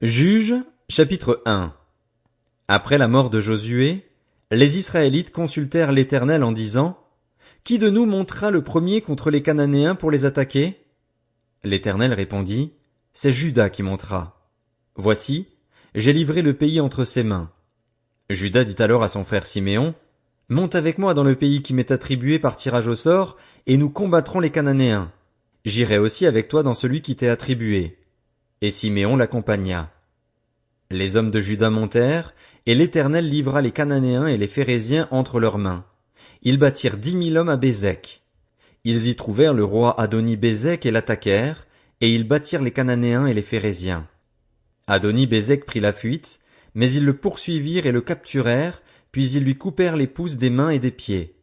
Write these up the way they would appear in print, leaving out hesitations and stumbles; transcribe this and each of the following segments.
Juges, chapitre 1. Après la mort de Josué, les Israélites consultèrent l'Éternel en disant, Qui de nous montera le premier contre les Cananéens pour les attaquer? L'Éternel répondit, C'est Juda qui montera. Voici, j'ai livré le pays entre ses mains. Juda dit alors à son frère Siméon, Monte avec moi dans le pays qui m'est attribué par tirage au sort, et nous combattrons les Cananéens. J'irai aussi avec toi dans celui qui t'est attribué. Et Siméon l'accompagna. Les hommes de Juda montèrent, et l'Éternel livra les Cananéens et les Phéréziens entre leurs mains. Ils bâtirent 10 000 hommes à Bézek. Ils y trouvèrent le roi Adoni-Bézek et l'attaquèrent, et ils battirent les Cananéens et les Phéréziens. Adoni-Bézek prit la fuite, mais ils le poursuivirent et le capturèrent, puis ils lui coupèrent les pouces des mains et des pieds.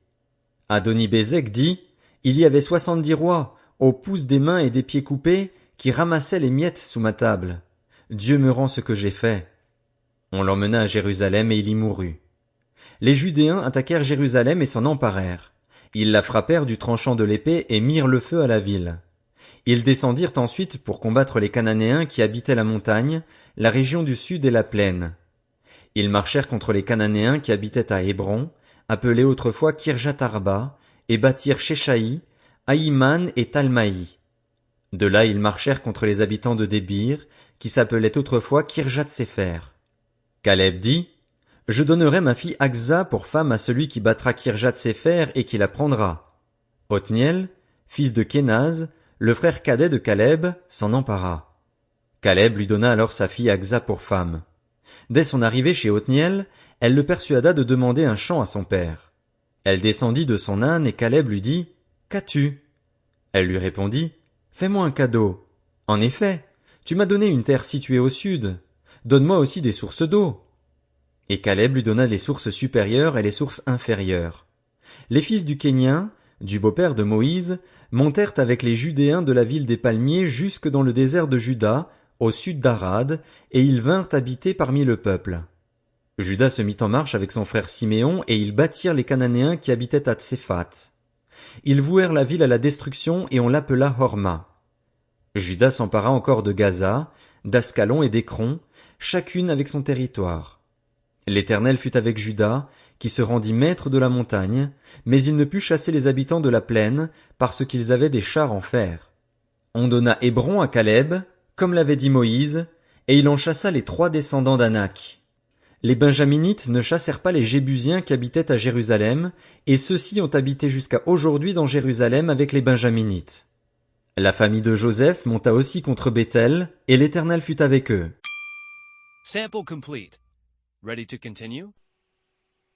Adoni-Bézek dit, Il y avait 70 rois, aux pouces des mains et des pieds coupés, qui ramassaient les miettes sous ma table. Dieu me rend ce que j'ai fait. On l'emmena à Jérusalem et il y mourut. Les Judéens attaquèrent Jérusalem et s'en emparèrent. Ils la frappèrent du tranchant de l'épée et mirent le feu à la ville. Ils descendirent ensuite pour combattre les Cananéens qui habitaient la montagne, la région du sud et la plaine. Ils marchèrent contre les Cananéens qui habitaient à Hébron, appelée autrefois Kirjat-Arba, et bâtirent Sheshaï, Aïman et Talmaï. De là ils marchèrent contre les habitants de Débir, qui s'appelait autrefois Kirjat-Séfer. Caleb dit, Je donnerai ma fille Aksa pour femme à celui qui battra Kirjat-Séfer et qui la prendra. Othniel, fils de Kénaz, le frère cadet de Caleb, s'en empara. Caleb lui donna alors sa fille Aksa pour femme. Dès son arrivée chez Othniel, elle le persuada de demander un champ à son père. Elle descendit de son âne et Caleb lui dit, Qu'as-tu? Elle lui répondit, Fais-moi un cadeau. En effet, tu m'as donné une terre située au sud. Donne-moi aussi des sources d'eau. Et Caleb lui donna les sources supérieures et les sources inférieures. Les fils du Kénien, du beau-père de Moïse, montèrent avec les Judéens de la ville des palmiers jusque dans le désert de Juda, au sud d'Arad, et ils vinrent habiter parmi le peuple. Juda se mit en marche avec son frère Siméon, et ils bâtirent les Cananéens qui habitaient à Tséphat. Ils vouèrent la ville à la destruction, et on l'appela Horma. Juda s'empara encore de Gaza, d'Ascalon et d'Écron, chacune avec son territoire. L'Éternel fut avec Juda, qui se rendit maître de la montagne, mais il ne put chasser les habitants de la plaine, parce qu'ils avaient des chars en fer. On donna Hébron à Caleb, comme l'avait dit Moïse, et il en chassa les 3 descendants d'Anak. Les Benjaminites ne chassèrent pas les Jébusiens qui habitaient à Jérusalem, et ceux-ci ont habité jusqu'à aujourd'hui dans Jérusalem avec les Benjaminites. La famille de Joseph monta aussi contre Béthel, et l'Éternel fut avec eux. Sample complete. Ready to continue?